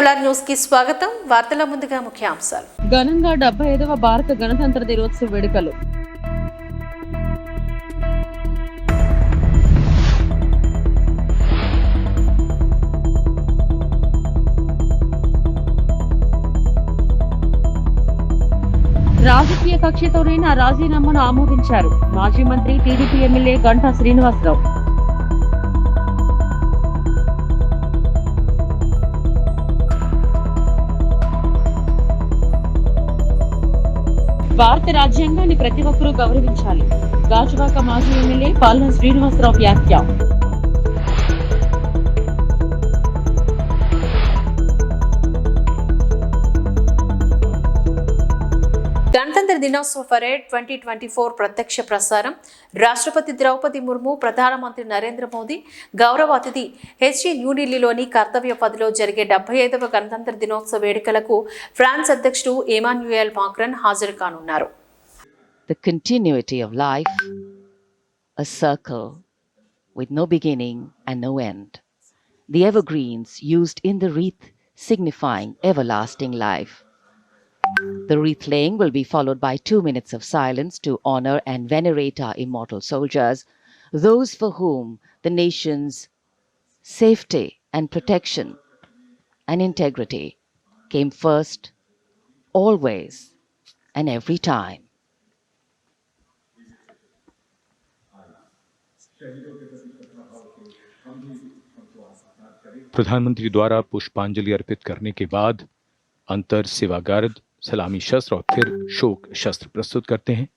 NR news కి స్వాగతం. వార్తల ముందుగా ముఖ్యాంశాలు. ఘనంగా 75వ భారత గణతంత్ర దినోత్సవ వేడుకలు. రాజకీయ కక్షతోనైనా రాజీనామాను ఆమోదించారు మాజీ మంత్రి టీడీపీ ఎమ్మెల్యే గంటా శ్రీనివాసరావు. భారత రాజ్యాంగాన్ని ప్రతి ఒక్కరూ గౌరవించాలి. గాజువాక మాజీ ఎమ్మెల్యే పాల్న శ్రీనివాసరావు వ్యాఖ్య. గణతంత్ర దినోత్సవ పరేడ్ 2024 ప్రత్యక్ష ప్రసారం. రాష్ట్రపతి ద్రౌపది ముర్ము, ప్రధానమంత్రి నరేంద్ర మోదీ, గౌరవ అతిథి హెచ్జి న్యూఢిల్లీలోని కర్తవ్య పథ్లో జరిగే 75వ గణతంత్ర దినోత్సవ వేడుకలకు ఫ్రాన్స్ అధ్యక్షుడు ఎమాన్యుయల్ మాక్రాన్ హాజరు కానున్నారు. The continuity of life, a circle with no beginning and no end. The evergreens used in the wreath signifying everlasting life. The wreath laying will be followed by 2 minutes of silence to honor and venerate our immortal soldiers, those for whom the nation's safety and protection and integrity came first, always and every time. प्रधानमंत्री द्वारा पुष्पांजलि अर्पित करने के बाद अंतर सेवा guard सलामी शस्त्र और फिर शोक शस्त्र प्रस्तुत करते हैं.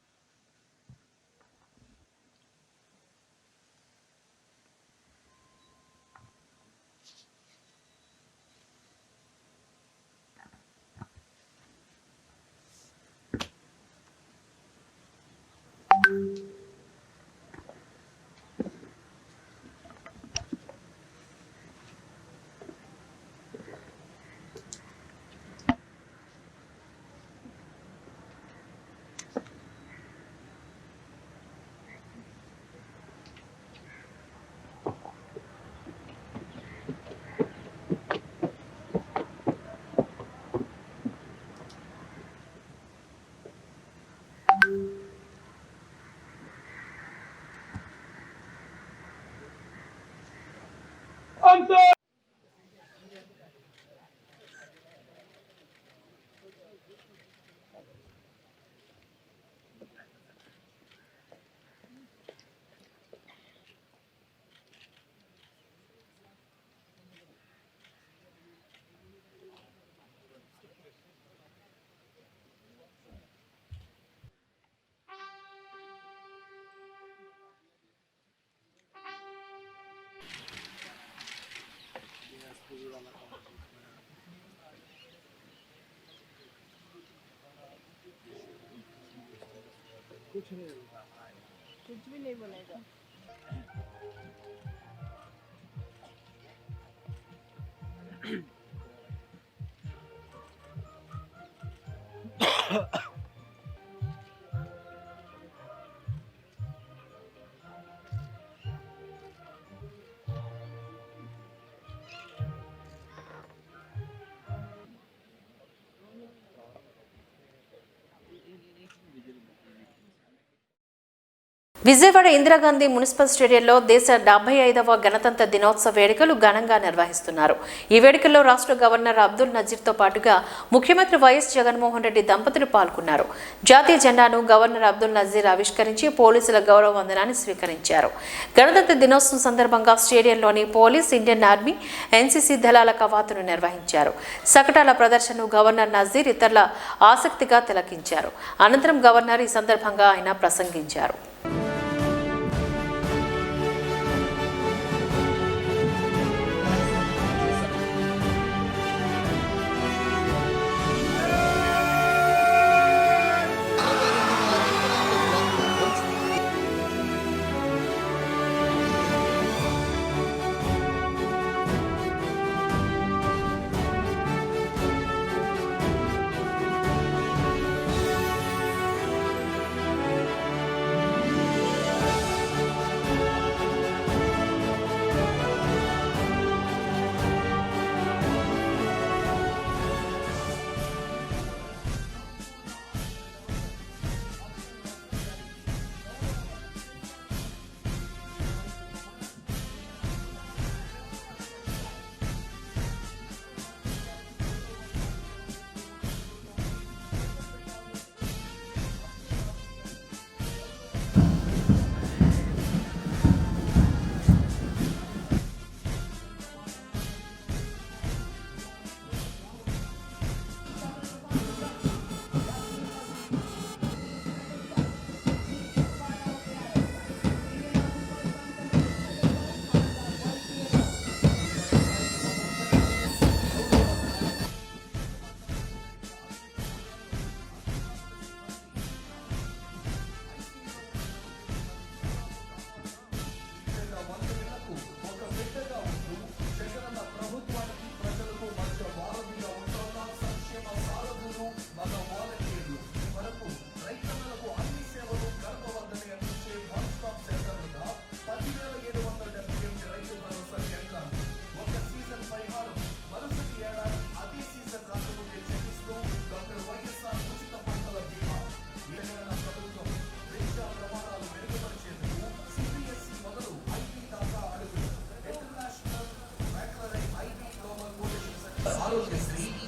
कुछ भी नहीं बोलेगा. విజయవాడ ఇందిరాగాంధీ మున్సిపల్ స్టేడియంలో దేశ 75వ గణతంత్ర దినోత్సవ వేడుకలు ఘనంగా నిర్వహిస్తున్నారు. ఈ వేడుకల్లో రాష్ట్ర గవర్నర్ అబ్దుల్ నజీర్తో పాటుగా ముఖ్యమంత్రి వైఎస్ జగన్మోహన్ రెడ్డి దంపతులు పాల్గొన్నారు. జాతీయ జెండాను గవర్నర్ అబ్దుల్ నజీర్ ఆవిష్కరించి పోలీసుల గౌరవ వందనాన్ని స్వీకరించారు. గణతంత్ర దినోత్సవం సందర్భంగా స్టేడియంలోని పోలీస్, ఇండియన్ ఆర్మీ, ఎన్సీసీ దళాల కవాతును నిర్వహించారు. శకటాల ప్రదర్శనను గవర్నర్ నజీర్ ఇతరుల ఆసక్తిగా తిలకించారు. అనంతరం గవర్నర్ ఈ సందర్భంగా ఆయన ప్రసంగించారు.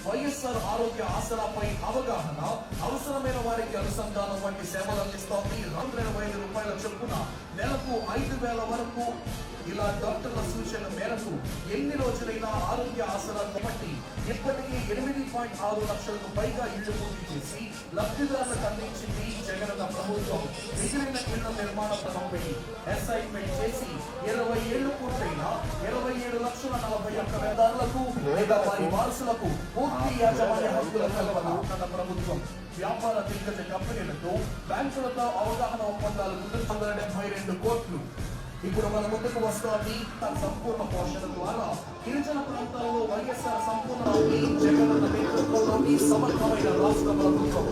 వైఎస్ఆర్ ఆరోగ్య ఆసరాపై అవగాహన, అవసరమైన వారికి అనుసంధానం వంటి సేవలు అందిస్తోంది. 220,000 రూపాయల చొప్పున నెలకు 5,000 వరకు. ఇలా డాక్టర్ల సూచనల మేరకు ఎన్ని రోజులైనా ఆరోగ్య ఆసరా బట్టి ఇప్పటికీ 8.6 లక్షలకు పైగా ఇళ్లు పూర్తి చేసి లబ్ధిదారులకు అందించింది జగనన్న ప్రభుత్వం. మిగిలిన ఇళ్ల నిర్మాణ పనులపై అసైన్మెంట్ చేసి 20 ఏళ్లు పూర్తయిన 27,41,000 లేదా వారి వారసులకు పూర్తి యాజమాన్య హక్కుల కల్పన అన్న ప్రభుత్వం. వ్యాపార దిగ్గజ కంపెనీలతో బ్యాంకులతో అవగాహన ఒప్పందాలు 172 కోట్లు. ఇప్పుడు మన ముందుకు వస్తోంది తన సంపూర్ణ పోషణ ద్వారా గిరిజన ప్రాంతాల్లో వైఎస్ఆర్ సంపూర్ణ జగనన్న నేతృత్వంలోని సమర్థమైన రాష్ట్ర ప్రభుత్వం.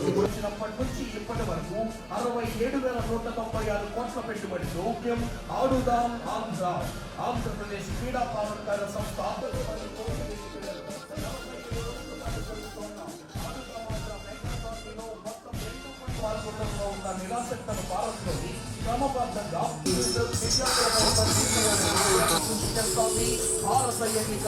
ఇప్పుడు వచ్చినప్పటి నుంచి ఇప్పటి వరకు 67,196 కోట్ల పెట్టుబడితో ఆడుదాం ఆంధ్ర ఆంధ్రప్రదేశ్ క్రీడా ప్రాధికార సంస్థ పాల్గొనడంలో ఉన్న నిరాసక్తను భారత్లోని క్రమబద్ధంగా విద్యార్థులపై భారత ఎన్నిక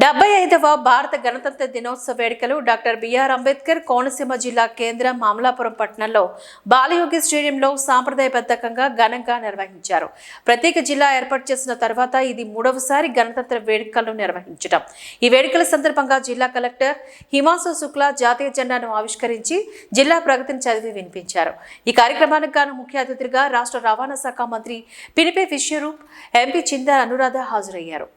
డెబ్బై 75వ భారత గణతంత్ర దినోత్సవ వేడుకలు డాక్టర్ బిఆర్ అంబేద్కర్ కోనసీమ జిల్లా కేంద్రం మామలాపురం పట్టణంలో బాలయోగి స్టేడియంలో సాంప్రదాయబద్ధంగా ఘనంగా నిర్వహించారు. ప్రత్యేక జిల్లా ఏర్పాటు చేసిన తర్వాత ఇది 3వసారి గణతంత్ర వేడుకలను నిర్వహించడం. ఈ వేడుకల సందర్భంగా జిల్లా కలెక్టర్ హిమాంశు శుక్లా జాతీయ జెండాను ఆవిష్కరించి జిల్లా ప్రగతిని చదివి వినిపించారు. ఈ కార్యక్రమానికి గాను ముఖ్య అతిథులుగా రాష్ట్ర రవాణా శాఖ మంత్రి పినిపే విశ్వరూప్, ఎంపీ చింతా అనురాధ హాజరయ్యారు.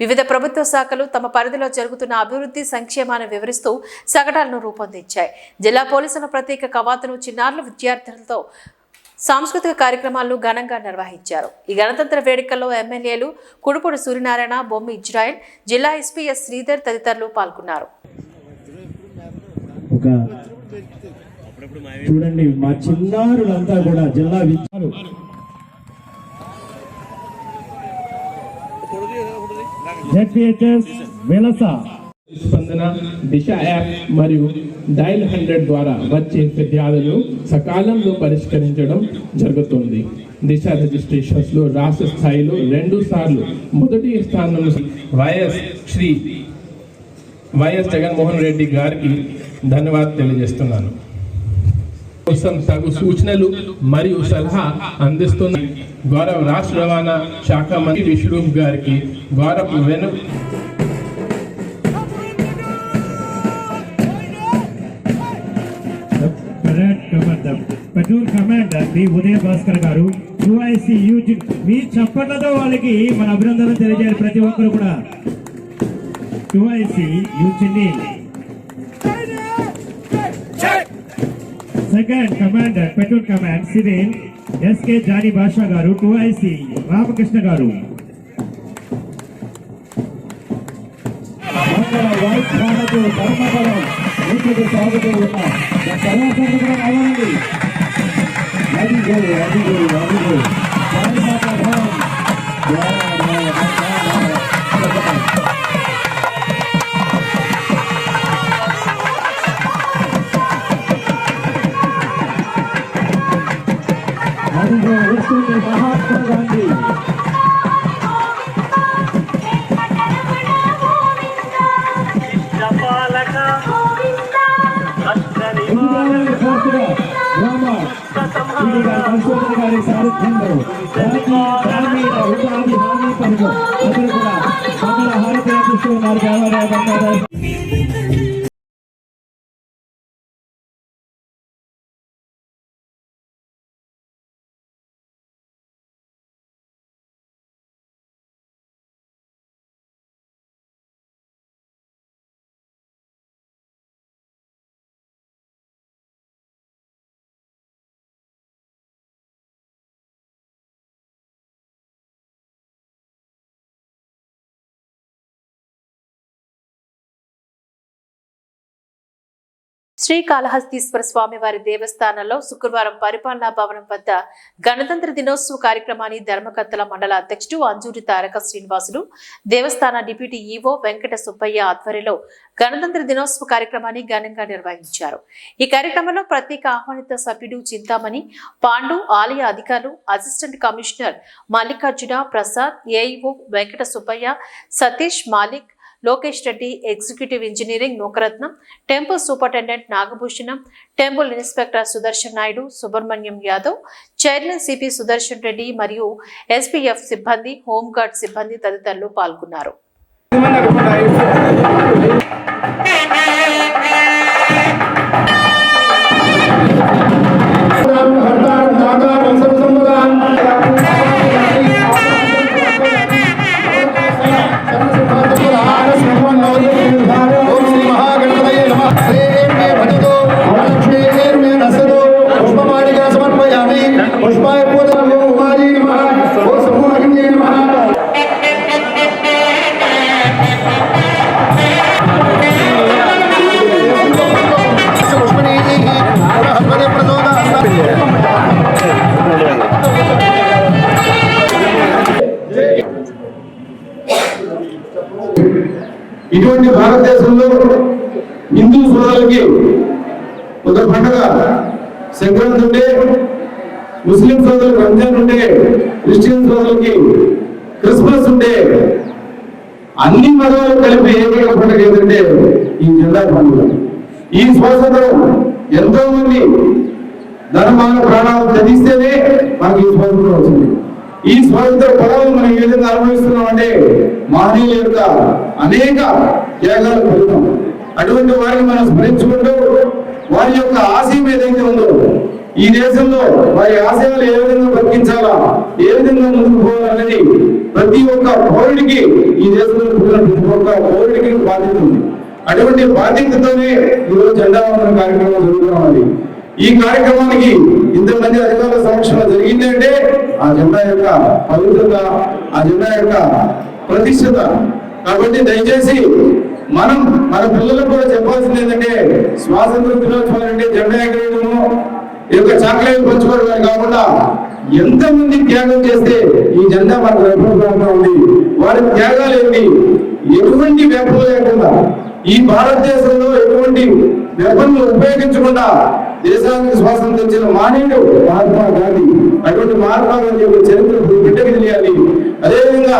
వివిధ ప్రభుత్వ శాఖలు తమ పరిధిలో జరుగుతున్న అభివృద్ధి సంక్షేమాన్ని వివరిస్తూ సగటాలను రూపొందించాయి. జిల్లా పోలీసుల ప్రత్యేక కవాతును చిన్నారుల విద్యార్థులతో సాంస్కృతిక కార్యక్రమాలను ఘనంగా నిర్వహించారు. ఈ గణతంత్ర వేడుకల్లో ఎమ్మెల్యేలు కుడుపూడి సూర్యనారాయణ, బొమ్మి ఇజ్రాయిల్, జిల్లా ఎస్పీ ఎస్ శ్రీధర్ తదితరులు పాల్గొన్నారు. చూడండి, మా చిన్నారులంతా కూడా జిల్లా స్పందన, దిశ యాప్ మరియు డైల్ 100 ద్వారా వచ్చే ఫిర్యాదులు సకాలంలో పరిష్కరించడం జరుగుతుంది. దిశ రిజిస్ట్రేషన్స్ లో రాష్ట్ర స్థాయిలో 2 సార్లు మొదటి స్థానం శ్రీ వైఎస్ జగన్మోహన్ రెడ్డి గారికి ధన్యవాదాలు తెలియజేస్తున్నాను. కోసం తగు సూచనలు మరియు సలహా అందిస్తున్న గౌరవ రాష్ట్ర రవాణా శాఖ మంత్రి విశ్వరూప్ గారికి గౌరవ పెట్రోల్ కమాండర్ శ్రీ ఉదయ భాస్కర్ గారు, UIC మీ చప్పట్లతో వాళ్ళకి మన అభినందనలు తెలియజేయాలి. ప్రతి ఒక్కరు కూడా UIC second commander patrol command civil SK Jani Basha గారు, 2IC రామకృష్ణ గారు. సాగుతూ ఉన్నాం. మహాత్మా గాంధీ పరిశోధన గారి సారథ్యంలో గ్రామీణ ఉపాధి హామీ పనులు అందరూ కూడా మంగళ హారతి అందిస్తూ ఉన్నారు. శ్రీకాళహస్తీశ్వర స్వామి వారి దేవస్థానంలో శుక్రవారం పరిపాలనా భవనం వద్ద గణతంత్ర దినోత్సవ కార్యక్రమాన్ని ధర్మకర్తల మండల అధ్యక్షుడు అంజూరి తారక శ్రీనివాసులు, దేవస్థాన డిప్యూటీ ఈవో వెంకట సుబ్బయ్య ఆధ్వర్యంలో గణతంత్ర దినోత్సవ కార్యక్రమాన్ని ఘనంగా నిర్వహించారు. ఈ కార్యక్రమంలో ప్రత్యేక ఆహ్వానిత సభ్యుడు చింతామణి, పాండు, ఆలయ అధికారులు, assistant commissioner Mallikarjuna Prasad, AEO Venkata Subbaiah, Satish, Malik, Lokesh Reddy, executive engineering Nookaratnam, temple superintendent Nagabhushanam, temple inspector Sudarshan Naidu, Subrahmanyam Yadav, chairman CP Sudarshan Reddy మరియు ఎస్పీఎఫ్ సిబ్బంది, హోంగార్డ్ సిబ్బంది తదితరులు పాల్గొన్నారు. ఇటువంటి భారతదేశంలో హిందూ సోదరులకి ఒక పండుగ సంక్రాంతి ఉంటే, ముస్లిం సోదరులకు రంజాన్ ఉంటే, క్రిస్టియన్ సోదరులకి క్రిస్మస్ ఉంటే, అన్ని మతాలు కలిపి ఏకైక పండుగ ఏంటంటే ఈ జెండా పండుగ. ఈ స్వాతంత్రం ఎంతో మంది ధర్మాల ప్రాణాలు త్యజిస్తేనే మనకి ఈ స్వాతంత్రం వచ్చింది. ఈ స్వాతంత్ర పదవులు మనం ఏ విధంగా అనుభవిస్తున్నాం అంటే మహనీయుల యొక్క అనేక త్యాగాలు ఫలితం. అటువంటి వారిని మనం స్మరించుకుంటూ వారి యొక్క ఆశయం ఏదైతే ఉందో ఈ దేశంలో వారి ఆశయాలు ఏ విధంగా బతికించాలా, ఏ విధంగా ముందుకు పోవాలనేది ప్రతి ఒక్క పౌరుడికి, ఈ దేశంలో పుట్టిన ప్రతి ఒక్క పౌరుడికి బాధ్యత ఉంది. అటువంటి బాధ్యతతోనే ఈరోజు జెండా వందనం కార్యక్రమం జరుగుతున్నది. ఈ కార్యక్రమానికి ఇంతమంది అధికారుల సమక్షంలో జరిగిందంటే ఆ జెండా యొక్క పవిత్రత, ఆ జెండా యొక్క ప్రతిష్టత. కాబట్టి దయచేసి మనం మన పిల్లలకు కూడా చెప్పాల్సింది ఏంటంటే స్వాతంత్ర దినోత్సవం అంటే జెండా ఎగరేయడము, ఈ యొక్క చాక్లెట్ పంచుకోవడం కాకుండా ఎంతమంది త్యాగం చేస్తే ఈ జెండా మనకు రెప్రజెంట్ ఉంది, వారి త్యాగాలు ఏంటి, ఎటువంటి వెపలు లేకుండా ఈ భారతదేశంలో ఎటువంటి వెపన్లు ఉపయోగించకుండా దేశానికి స్వాతంత్రం ఇచ్చిన మానవుడు మహాత్మా గాంధీ. అటువంటి మహాత్మా గాంధీ యొక్క చరిత్ర బిడ్డకి తెలియాలి. అదేవిధంగా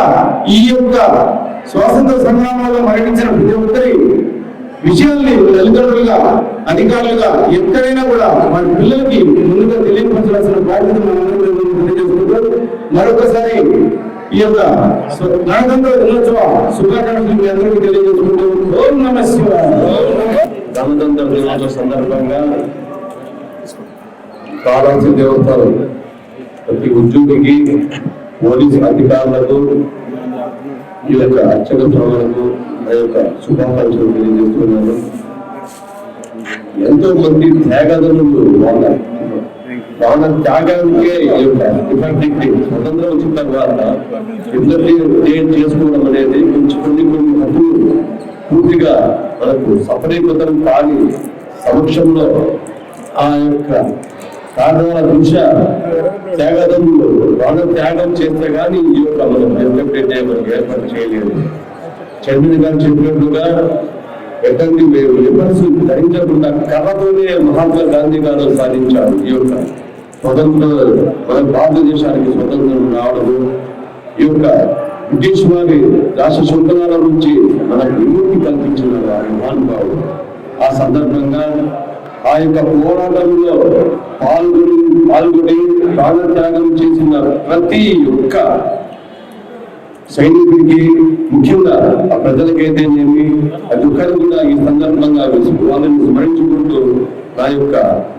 ఈ యొక్క స్వాతంత్ర సంగ్రామంలో మరణించిన ప్రతి ఒక్కరి విషయాల్ని తల్లిదండ్రులుగా, అధికారులుగా ఎక్కడైనా కూడా వారి పిల్లలకి ముందుగా తెలియపరచాల్సిన బాధ్యత మనందరూ తెలియజేసుకుంటూ మరొకసారి ఈ యొక్క గణతంత్ర దినోత్సవ శుభాకాంక్షలు మీ అందరికీ తెలియజేసుకుంటూ ఓం నమః శివాయ. గణతంత్ర దినోత్సవ సందర్భంగా కాళహస్తి దేవస్థానం ప్రతి ఉద్యోగికి, పోలీసు అధికారులకు, ఈ యొక్క అర్చక స్వాములకు ఆ యొక్క శుభాకాంక్షలు తెలియజేస్తున్నాను. ఎంతో మంది త్యాగదనులు వాళ్ళ త్యాగానికే ఈ యొక్క స్వతంత్రం వచ్చిన తర్వాత ఇద్దరిని చేసుకోవడం అనేది కొన్ని హక్కులు పూర్తిగా మనకు సఫలీకృతం కాని సమక్షంలో ఆ యొక్క కారణాల దృష్ట్యా త్యాగదనులు వాళ్ళ త్యాగం చేస్తే కానీ ఈ యొక్క మనం మనకు ఏర్పాటు చేయలేదు. చంద్రుని గారు చెప్పినట్లుగా ఎటువంటి విమర్శ ధరించకుండా కర్రతోనే మహాత్మా గాంధీ గారు సాధించారు. ఈ యొక్క స్వతంత్రం మన భారతదేశానికి స్వతంత్రం రావడము, ఈ యొక్క బ్రిటిష్ వారి రాష్ట్ర శృంఖలాల నుంచి మనకు విముక్తి కల్పించిన వారి మహానుభావుడు. ఆ సందర్భంగా ఆ యొక్క పోరాటంలో పాల్గొని ప్రాణత్యాగం చేసిన ప్రతి ఒక్క సైనికుడికి, ముఖ్యంగా ఆ ప్రజలకైతేనేమి ప్రతి ఒక్కరు కూడా ఈ సందర్భంగా వాళ్ళని స్మరించుకుంటూ నా యొక్క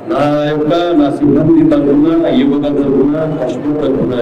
నా సిబ్బంది తరఫున, యువత తరఫున, కష్టం తరఫున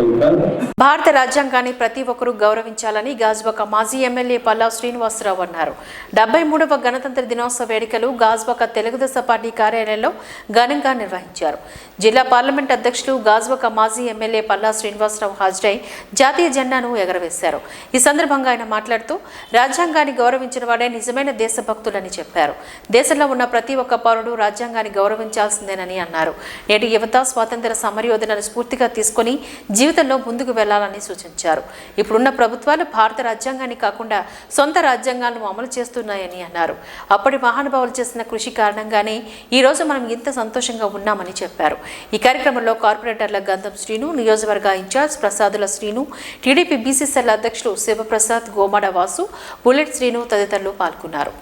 భారత రాజ్యాంగాన్ని ప్రతి ఒక్కరూ గౌరవించాలని గాజువాక మాజీ ఎమ్మెల్యే పల్లా శ్రీనివాసరావు అన్నారు. 73వ గణతంత్ర దినోత్సవ వేడుకలు గాజువాక తెలుగుదేశం పార్టీ కార్యాలయంలో ఘనంగా నిర్వహించారు. జిల్లా పార్లమెంట్ అధ్యక్షులు గాజువాక మాజీ ఎమ్మెల్యే పల్లా శ్రీనివాసరావు హాజరై జాతీయ జెండాను ఎగరవేశారు. ఈ సందర్భంగా ఆయన మాట్లాడుతూ రాజ్యాంగాన్ని గౌరవించిన వాడే నిజమైన దేశభక్తులని చెప్పారు. దేశంలో ఉన్న ప్రతి ఒక్క పౌరుడు రాజ్యాంగాన్ని గౌరవించాల్సిందేనని అన్నారు. నేటి యువత స్వాతంత్ర సమరయోధులను స్ఫూర్తిగా తీసుకుని జీవితంలో ముందుకు వెళ్లాలని సూచించారు. ఇప్పుడున్న ప్రభుత్వాలు భారత రాజ్యాంగాన్ని కాకుండా సొంత రాజ్యాంగాలను అమలు చేస్తున్నాయని అన్నారు. అప్పటి మహానుభావులు చేసిన కృషి కారణంగానే ఈ రోజు మనం ఇంత సంతోషంగా ఉన్నామని చెప్పారు. ఈ కార్యక్రమంలో కార్పొరేటర్ల గంధం శ్రీను, నియోజకవర్గ incharge Prasadula Srinu, TDP BCCL అధ్యక్షులు శివప్రసాద్, గోమాడ వాసు, బుల్లెట్ శ్రీను తదితరులు పాల్గొన్నారు.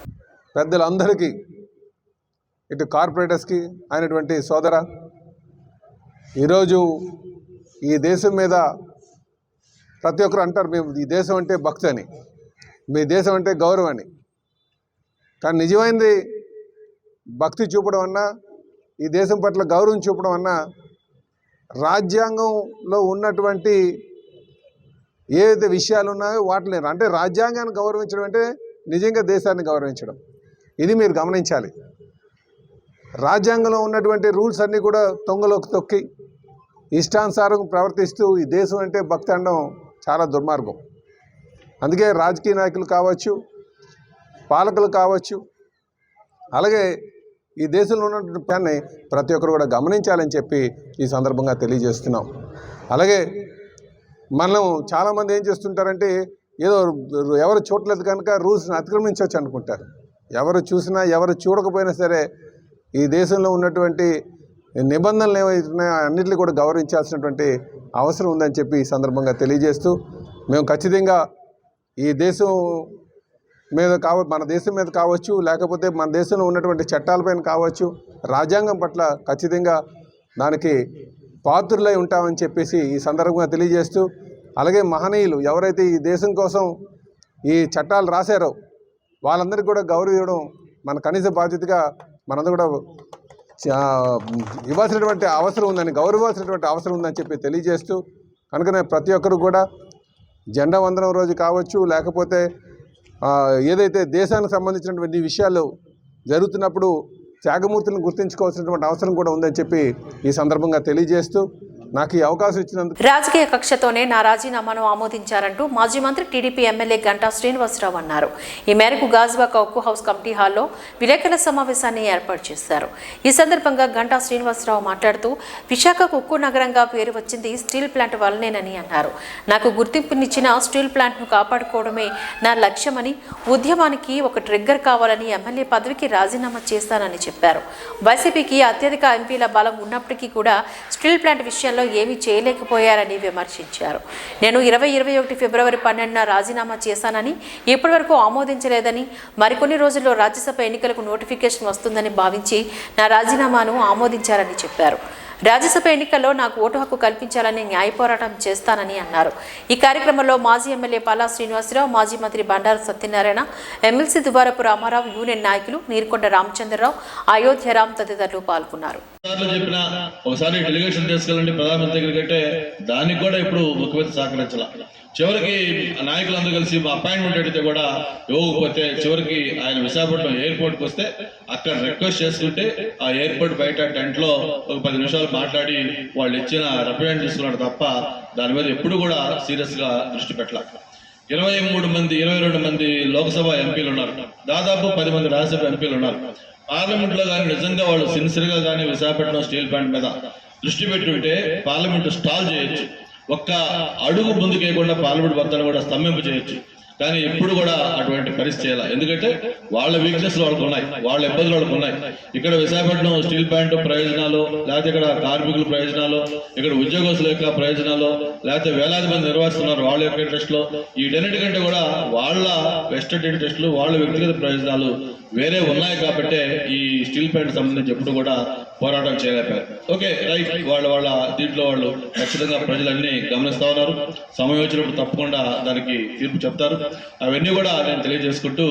పెద్దలందరికీ, ఇటు కార్పొరేటర్స్కి అయినటువంటి సోదర, ఈరోజు ఈ దేశం మీద ప్రతి ఒక్కరు అంటారు మేము ఈ దేశం అంటే భక్తి అని, మీ దేశం అంటే గౌరవం అని. కానీ నిజమైనది భక్తి చూపడం అన్నా, ఈ దేశం పట్ల గౌరవం చూపడం అన్నా రాజ్యాంగంలో ఉన్నటువంటి ఏదైతే విషయాలు ఉన్నాయో వాటిని, అంటే రాజ్యాంగాన్ని గౌరవించడం అంటే నిజంగా దేశాన్ని గౌరవించడం. ఇది మీరు గమనించాలి. రాజ్యాంగంలో ఉన్నటువంటి రూల్స్ అన్నీ కూడా తొంగలోకి తొక్కి ఇష్టానుసారం ప్రవర్తిస్తూ ఈ దేశం అంటే భక్తి అనడం చాలా దుర్మార్గం. అందుకే రాజకీయ నాయకులు కావచ్చు, పాలకులు కావచ్చు, అలాగే ఈ దేశంలో ఉన్నటువంటి పని ప్రతి ఒక్కరు కూడా గమనించాలని చెప్పి ఈ సందర్భంగా తెలియజేస్తున్నాం. అలాగే మనం చాలామంది ఏం చేస్తుంటారంటే ఏదో ఎవరు చూడలేదు కనుక రూల్స్ని అతిక్రమించవచ్చు అనుకుంటారు. ఎవరు చూసినా ఎవరు చూడకపోయినా సరే ఈ దేశంలో ఉన్నటువంటి నిబంధనలు ఏవైతున్నాయో అన్నింటినీ కూడా గౌరవించాల్సినటువంటి అవసరం ఉందని చెప్పి ఈ సందర్భంగా తెలియజేస్తూ, మేము ఖచ్చితంగా ఈ దేశం మీద మన దేశం మీద కావచ్చు, లేకపోతే మన దేశంలో ఉన్నటువంటి చట్టాలపైన కావచ్చు, రాజ్యాంగం పట్ల ఖచ్చితంగా దానికి పాత్రులై ఉంటామని చెప్పేసి ఈ సందర్భంగా తెలియజేస్తూ, అలాగే మహనీయులు ఎవరైతే ఈ దేశం కోసం ఈ చట్టాలు రాశారో వాళ్ళందరికీ కూడా గౌరవం ఇవ్వడం మన కనీస బాధ్యతగా మనందరూ కూడా ఇవ్వాల్సినటువంటి అవసరం ఉందని, గౌరవాల్సినటువంటి అవసరం ఉందని చెప్పి తెలియజేస్తూ, కనుకనే ప్రతి ఒక్కరు కూడా జెండా వందనం రోజు కావచ్చు, లేకపోతే ఏదైతే దేశానికి సంబంధించినటువంటి విషయాలు జరుగుతున్నప్పుడు త్యాగమూర్తులను గుర్తించుకోవాల్సినటువంటి అవసరం కూడా ఉందని చెప్పి ఈ సందర్భంగా తెలియజేస్తూ, నాకు ఈ అవకాశం ఇచ్చినందుకు. రాజకీయ కక్షతోనే నా రాజీనామాను ఆమోదించారంటూ మాజీ మంత్రి టీడీపీ ఎమ్మెల్యే గంటా శ్రీనివాసరావు అన్నారు. ఈ మేరకు గాజువాక ఉక్కు హౌస్ కమిటీ హాల్లో విలేకరుల సమావేశాన్ని ఏర్పాటు చేశారు. ఈ సందర్భంగా గంటా శ్రీనివాసరావు మాట్లాడుతూ, విశాఖకు ఉక్కు నగరంగా పేరు వచ్చింది స్టీల్ ప్లాంట్ వల్లనేనని అన్నారు. నాకు గుర్తింపునిచ్చిన స్టీల్ ప్లాంట్ను కాపాడుకోవడమే నా లక్ష్యమని, ఉద్యమానికి ఒక ట్రిగ్గర్ కావాలని ఎమ్మెల్యే పదవికి రాజీనామా చేస్తానని చెప్పారు. వైసీపీకి అత్యధిక ఎంపీల బలం ఉన్నప్పటికీ కూడా స్టీల్ ప్లాంట్ విషయంలో ఏమీ చేయలేకపోయారని విమర్శించారు. నేను 2021 ఫిబ్రవరి 12న రాజీనామా చేశానని, ఇప్పటి వరకు ఆమోదించలేదని, మరికొన్ని రోజుల్లో రాజ్యసభ ఎన్నికలకు నోటిఫికేషన్ వస్తుందని భావించి నా రాజీనామాను ఆమోదించారని చెప్పారు. రాజ్యసభ ఎన్నికల్లో నాకు ఓటు హక్కు కల్పించాలని న్యాయ పోరాటం చేస్తానని అన్నారు. ఈ కార్యక్రమంలో మాజీ ఎమ్మెల్యే పల్లా శ్రీనివాసరావు, మాజీ మంత్రి బండారు సత్యనారాయణ, ఎమ్మెల్సీ దువారపు రామారావు, యూనియన్ నాయకులు నీరుకొండ రామచంద్రరావు, అయోధ్యరామ్ తదితరులు పాల్గొన్నారు. చెప్పిన ఒకసారి డెలిగేషన్ తీసుకెళ్ళండి ప్రధానమంత్రి దగ్గరికి అంటే దానికి కూడా ఇప్పుడు ముఖ్యమంత్రి సహకరించాల. చివరికి నాయకులందరూ కలిసి అపాయింట్మెంట్ అడిగితే కూడా ఇవ్వకపోతే చివరికి ఆయన విశాఖపట్నం ఎయిర్పోర్ట్కి వస్తే అక్కడ రిక్వెస్ట్ చేసుకుంటే ఆ ఎయిర్పోర్ట్ బయట టెంట్లో ఒక 10 నిమిషాలు మాట్లాడి వాళ్ళు ఇచ్చిన రిప్రజెంట్ తీసుకున్నాడు తప్ప దాని మీద ఎప్పుడు కూడా సీరియస్గా దృష్టి పెట్టాల. 22 మంది లోక్సభ ఎంపీలు ఉన్నారు, దాదాపు 10 మంది రాజ్యసభ ఎంపీలు ఉన్నారు. పార్లమెంట్లో కానీ నిజంగా వాళ్ళు సిన్సియర్గా కానీ విశాఖపట్నం స్టీల్ ప్లాంట్ మీద దృష్టి పెట్టుంటే పార్లమెంటు స్టాల్ చేయొచ్చు, ఒక్క అడుగు ముందుకేయకుండా పార్లమెంట్ మొత్తాన్ని కూడా స్తంభింప చేయొచ్చు. కానీ ఎప్పుడు కూడా అటువంటి పరిస్థితి చేయాలి. ఎందుకంటే వాళ్ళ వీక్నెస్ వాళ్ళకు ఉన్నాయి, వాళ్ళ ఇబ్బందులు వాళ్ళకు ఉన్నాయి. ఇక్కడ విశాఖపట్నం స్టీల్ ప్లాంట్ ప్రయోజనాలు, లేకపోతే ఇక్కడ కార్మికుల ప్రయోజనాలు, ఇక్కడ ఉద్యోగస్తుల యొక్క ప్రయోజనాలు, లేకపోతే వేలాది మంది నిర్వహిస్తున్నారు వాళ్ళ యొక్క ఇంట్రెస్ట్లో, వీటన్నిటికంటే కూడా వాళ్ళ వెస్టెడ్ ఇంట్రెస్ట్లు, వాళ్ళ వ్యక్తిగత ప్రయోజనాలు వేరే ఉన్నాయి కాబట్టే ఈ స్టీల్ ప్లాంట్ సంబంధించి ఎప్పుడు కూడా పోరాటం చేయలేపారు. ఓకే, రైట్, వాళ్ళ దీంట్లో వాళ్ళు ఖచ్చితంగా ప్రజలన్నీ గమనిస్తా ఉన్నారు. సమయం వచ్చినప్పుడు తప్పకుండా దానికి తీర్పు చెప్తారు. అవన్నీ కూడా నేను తెలియజేసుకుంటూ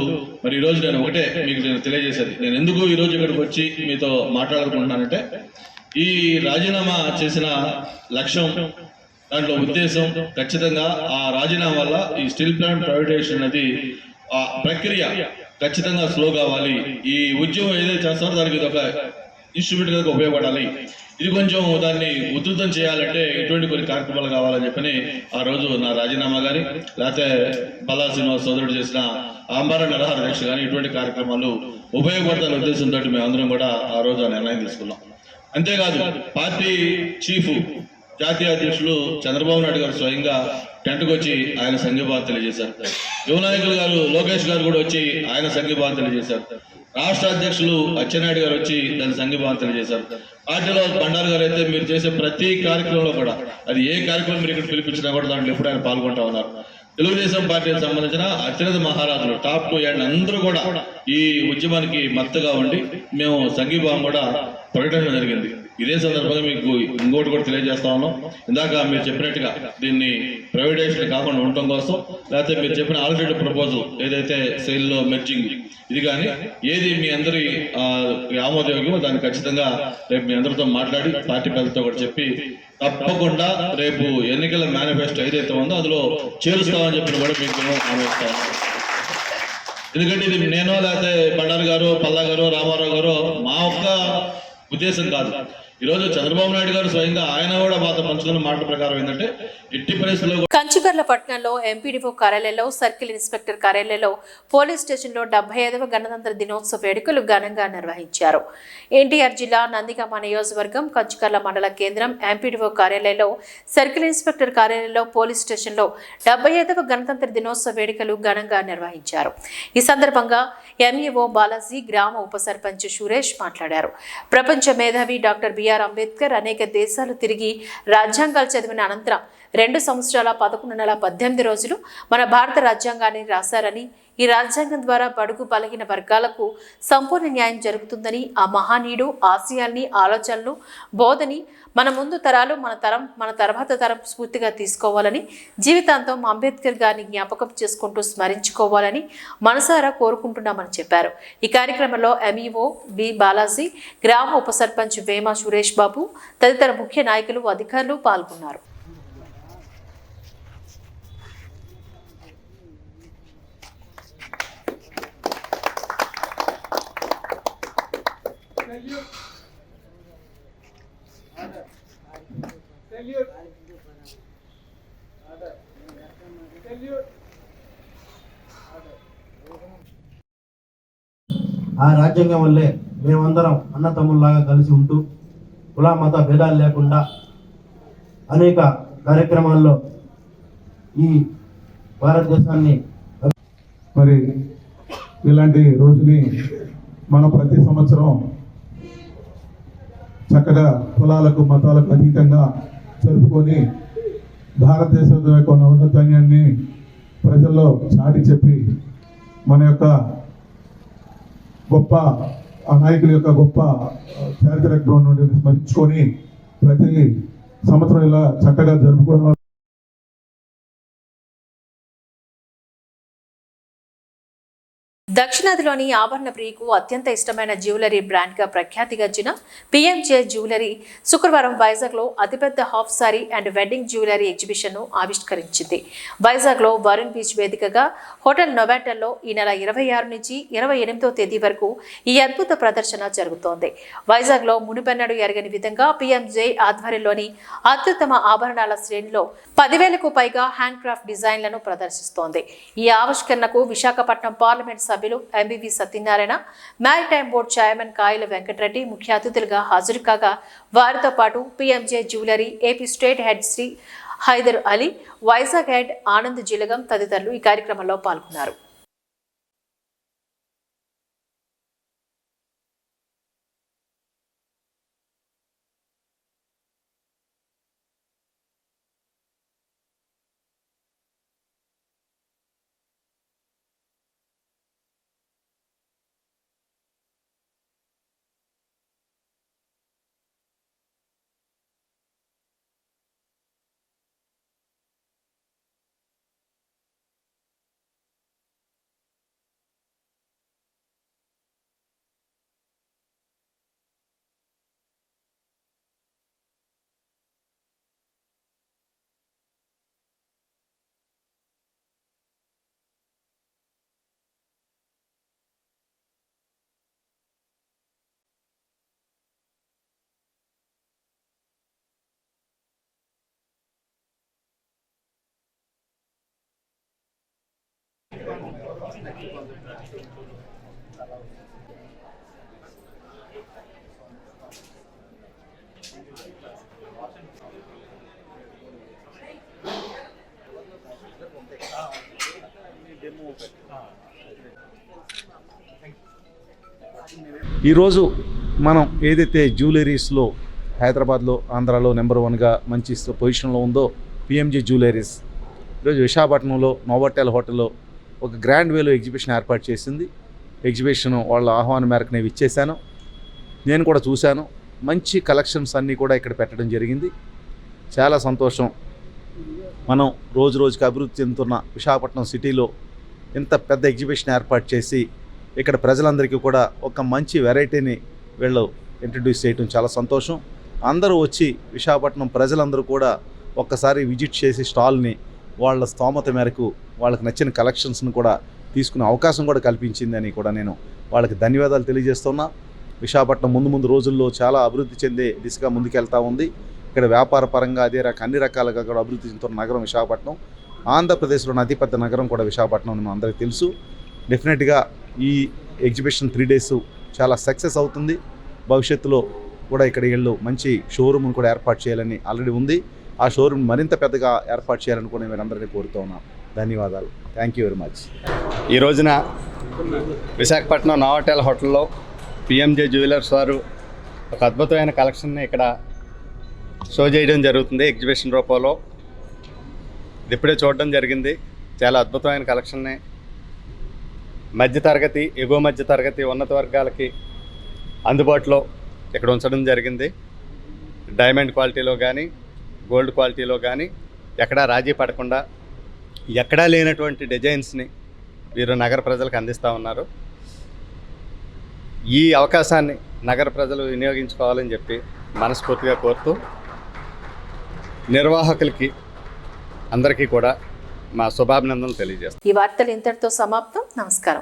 మరి ఈరోజు నేను ఒకటే మీకు నేను తెలియజేసేది, నేను ఎందుకు ఈరోజు ఇక్కడికి వచ్చి మీతో మాట్లాడుకుంటున్నానంటే, ఈ రాజీనామా చేసిన లక్ష్యం, దాంట్లో ఉద్దేశం ఖచ్చితంగా ఆ రాజీనామా వల్ల ఈ స్టీల్ ప్లాంట్ ప్రైవేటైజేషన్ అనేది ఆ ప్రక్రియ ఖచ్చితంగా స్లో కావాలి. ఈ ఉద్యమం ఏదైతే చేస్తారో దానికి ఇది ఒక ఇన్స్ట్రుమెంట్ గా ఉపయోగపడాలి. ఇది కొంచెం దాన్ని ఉధృతం చేయాలంటే ఇటువంటి కొన్ని కార్యక్రమాలు కావాలని చెప్పని ఆ రోజు నా రాజీనామా కానీ, లేకపోతే పల్లా శ్రీనివాస్ సోదరుడు చేసిన ఆంబర నిరాహార దీక్ష కానీ ఇటువంటి కార్యక్రమాలు ఉపయోగపడతానే ఉద్దేశంతో మేమందరం కూడా ఆ రోజు ఆ నిర్ణయం తీసుకున్నాం. అంతేకాదు, పార్టీ చీఫ్ జాతీయ అధ్యక్షులు చంద్రబాబు నాయుడు గారు స్వయంగా టెంట్కి వచ్చి ఆయన సంఘీభావం తెలియజేశారు. యువ నాయకులు గారు లోకేష్ గారు కూడా వచ్చి ఆయన సంఘీభావం తెలియజేశారు. రాష్ట్ర అధ్యక్షులు అచ్చెన్నాయుడు గారు వచ్చి దాని సంఘీభావం తెలియజేశారు. పార్టీలో బండారు గారు అయితే మీరు చేసే ప్రతి కార్యక్రమంలో కూడా, అది ఏ కార్యక్రమం మీరు ఇక్కడ పిలిపించినా కూడా దాంట్లో ఎప్పుడు ఆయన పాల్గొంటా ఉన్నారు. తెలుగుదేశం పార్టీకి సంబంధించిన అత్యున్నత మహారాజులు టాప్ 2 అండ్ అందరూ కూడా ఈ ఉద్యమానికి మద్దతుగా ఉండి మేము సంఘీభావం కూడా ప్రకటించడం జరిగింది. ఇదే సందర్భంగా మీకు ఇంకోటి కూడా తెలియజేస్తా ఉన్నాం. ఇందాక మీరు చెప్పినట్టుగా దీన్ని ప్రైవేటైజేషన్ కాకుండా ఉండటం కోసం, లేకపోతే మీరు చెప్పిన ఆల్టర్నేటివ్ ప్రపోజల్ ఏదైతే సెయిల్లో మెర్జింగ్, ఇది కానీ ఏది మీ అందరి ఆమోదయోగ్యమో దాన్ని ఖచ్చితంగా రేపు మీ అందరితో మాట్లాడి పార్టీ పెద్దలతో కూడా చెప్పి తప్పకుండా రేపు ఎన్నికల మేనిఫెస్టో ఏదైతే ఉందో అందులో చేరుస్తామని చెప్పిన కూడా మీకు ఆమోదిస్తాం. ఎందుకంటే ఇది నేనో లేకపోతే బండారు గారు, పల్లా గారు, రామారావు గారు మా ఒక్క ఉద్దేశం కాదు. ఈరోజు చంద్రబాబు నాయుడు గారు స్వయంగా ఆయన కూడా మాతో పంచుకున్న మాట ప్రకారం ఏంటంటే, ఎట్టి పరిస్థితుల్లో కంచిగర్ల పట్టణంలో ఎంపీడీఓ కార్యాలయంలో, సర్కిల్ ఇన్స్పెక్టర్ కార్యాలయంలో, పోలీస్ స్టేషన్లో 75వ గణతంత్ర దినోత్సవ వేడుకలు ఘనంగా నిర్వహించారు. ఎన్టీఆర్ జిల్లా నందిగామ నియోజకవర్గం కంచిగర్ల మండల కేంద్రం ఎంపీడీఓ కార్యాలయంలో, సర్కిల్ ఇన్స్పెక్టర్ కార్యాలయంలో, పోలీస్ స్టేషన్లో 75వ గణతంత్ర దినోత్సవ వేడుకలు ఘనంగా నిర్వహించారు. ఈ సందర్భంగా ఎంఈఓ బాలాజీ, గ్రామ ఉప సర్పంచ్ సురేష్ మాట్లాడారు. ప్రపంచ మేధావి డాక్టర్ బిఆర్ అంబేద్కర్ అనేక దేశాలు తిరిగి రాజ్యాంగాలు చదివిన అనంతరం 2 సంవత్సరాల 11 నెలల 18 రోజులు మన భారత రాజ్యాంగాన్ని రాశారని, ఈ రాజ్యాంగం ద్వారా బడుగు బలహీన వర్గాలకు సంపూర్ణ న్యాయం జరుగుతుందని, ఆ మహానీయుడు ఆశయాల్ని, ఆలోచనలు, బోధని మన ముందు తరాలు, మన తర్వాత తరం స్ఫూర్తిగా తీసుకోవాలని, జీవితాంతం అంబేద్కర్ గారిని జ్ఞాపకం చేసుకుంటూ స్మరించుకోవాలని మనసారా కోరుకుంటున్నామని చెప్పారు. ఈ కార్యక్రమంలో ఎంఈఓ బి బాలాజీ, గ్రామ ఉప సర్పంచ్ వేమ సురేష్ బాబు తదితర ముఖ్య నాయకులు, అధికారులు పాల్గొన్నారు. ఆ రాజ్యాంగం వల్లే మేమందరం అన్నతమ్ముల్లాగా కలిసి ఉంటూ కుల మత భేదాలు లేకుండా అనేక కార్యక్రమాల్లో ఈ భారతదేశాన్ని మరి ఇలాంటి రోజుని మనం ప్రతి సంవత్సరం చక్కగా కులాలకు మతాలకు అతీతంగా జరుపుకొని భారతదేశం యొక్క ఔన్నత్యాన్ని ప్రజల్లో చాటి చెప్పి మన యొక్క గొప్ప ఆ నాయకుల యొక్క గొప్ప చారిత్రక నుండి స్మరించుకొని ప్రతి సంవత్సరం ఇలా చక్కగా జరుపుకోవడం. దక్షిణాదిలోని ఆభరణ ప్రియకు అత్యంత ఇష్టమైన జ్యువెలరీ బ్రాండ్గా ప్రఖ్యాతిగాంచిన పిఎంజే జ్యువెలరీ శుక్రవారం వైజాగ్లో అతిపెద్ద half sari and wedding jewellery ఎగ్జిబిషన్ను ఆవిష్కరించింది. వైజాగ్లో వరుణ్ బీచ్ వేదికగా హోటల్ నొవాటల్లో ఈ నెల 26 నుంచి 28వ తేదీ వరకు ఈ అద్భుత ప్రదర్శన జరుగుతోంది. వైజాగ్లో మునుపెన్నడూ ఎరగని విధంగా పిఎంజే ఆధ్వర్యంలోని అత్యుత్తమ ఆభరణాల శ్రేణిలో 10,000కు పైగా హ్యాండ్ క్రాఫ్ట్ డిజైన్లను ప్రదర్శిస్తోంది. ఈ ఆవిష్కరణకు విశాఖపట్నం పార్లమెంట్ సభ్యులు MBV Satyanarayana, maritime board chairman Kayala Venkatareddy ముఖ్య అతిథులుగా హాజరు కాగా, వారితో పాటు PMJ jewellery AP state head Shri Haider Ali, Vizag head Anand Jilagam తదితరులు ఈ కార్యక్రమంలో పాల్గొన్నారు. ఈరోజు మనం ఏదైతే జ్యువెలరీస్లో హైదరాబాద్లో ఆంధ్రాలో నెంబర్ 1గా మంచి పొజిషన్లో ఉందో పిఎంజే జ్యువెలరీస్ ఈరోజు విశాఖపట్నంలో నోవాటెల్ హోటల్లో ఒక గ్రాండ్ వేలో ఎగ్జిబిషన్ ఏర్పాటు చేసింది. ఎగ్జిబిషన్ వాళ్ళ ఆహ్వానం మేరకు నేను ఇచ్చేసాను. నేను కూడా చూశాను. మంచి కలెక్షన్స్ అన్నీ కూడా ఇక్కడ పెట్టడం జరిగింది. చాలా సంతోషం. మనం రోజు రోజుకి అభివృద్ధి చెందుతున్న విశాఖపట్నం సిటీలో ఇంత పెద్ద ఎగ్జిబిషన్ ఏర్పాటు చేసి ఇక్కడ ప్రజలందరికీ కూడా ఒక మంచి వెరైటీని వీళ్ళు ఇంట్రడ్యూస్ చేయడం చాలా సంతోషం. అందరూ వచ్చి విశాఖపట్నం ప్రజలందరూ కూడా ఒక్కసారి విజిట్ చేసి స్టాల్ని వాళ్ళ స్తోమత మేరకు వాళ్ళకి నచ్చిన కలెక్షన్స్ని కూడా తీసుకునే అవకాశం కూడా కల్పించిందని కూడా నేను వాళ్ళకి ధన్యవాదాలు తెలియజేస్తున్నా. విశాఖపట్నం ముందు రోజుల్లో చాలా అభివృద్ధి చెందే దిశగా ముందుకెళ్తూ ఉంది. ఇక్కడ వ్యాపార పరంగా అన్ని రకాలుగా కూడా అభివృద్ధి చెందుతున్న నగరం విశాఖపట్నం. ఆంధ్రప్రదేశ్లోని అతిపెద్ద నగరం కూడా విశాఖపట్నం అని అందరికీ తెలుసు. డెఫినెట్గా ఈ ఎగ్జిబిషన్ 3 days చాలా సక్సెస్ అవుతుంది. భవిష్యత్తులో కూడా ఇక్కడ వీళ్ళు మంచి షోరూమ్ను కూడా ఏర్పాటు చేయాలని ఆల్రెడీ ఉంది. ఆ షోరూమ్ మరింత పెద్దగా ఏర్పాటు చేయాలని కూడా నేను అందరినీ కోరుతూ ఉన్నాను. ధన్యవాదాలు. Thank you very much. ఈ రోజున విశాఖపట్నం నోవాటెల్ హోటల్లో పిఎంజే జ్యువెలర్స్ వారు ఒక అద్భుతమైన కలెక్షన్ని ఇక్కడ షో చేయడం జరుగుతుంది ఎగ్జిబిషన్ రూపంలో. ఇది ఇప్పుడే చూడడం జరిగింది. చాలా అద్భుతమైన కలెక్షన్ని మధ్యతరగతి, ఎగువ మధ్యతరగతి, ఉన్నత వర్గాలకి అందుబాటులో ఇక్కడ ఉంచడం జరిగింది. డైమండ్ క్వాలిటీలో కానీ, గోల్డ్ క్వాలిటీలో కానీ ఎక్కడా రాజీ పడకుండా ఎక్కడా లేనటువంటి డిజైన్స్ని వీరు నగర ప్రజలకు అందిస్తూ ఉన్నారు. ఈ అవకాశాన్ని నగర ప్రజలు వినియోగించుకోవాలని చెప్పి మనస్ఫూర్తిగా కోరుతూ నిర్వాహకులకి అందరికీ కూడా మా శుభాభినందనలు తెలియజేస్తాం. ఈ వార్తలు ఇంతటితో సమాప్తం. నమస్కారం.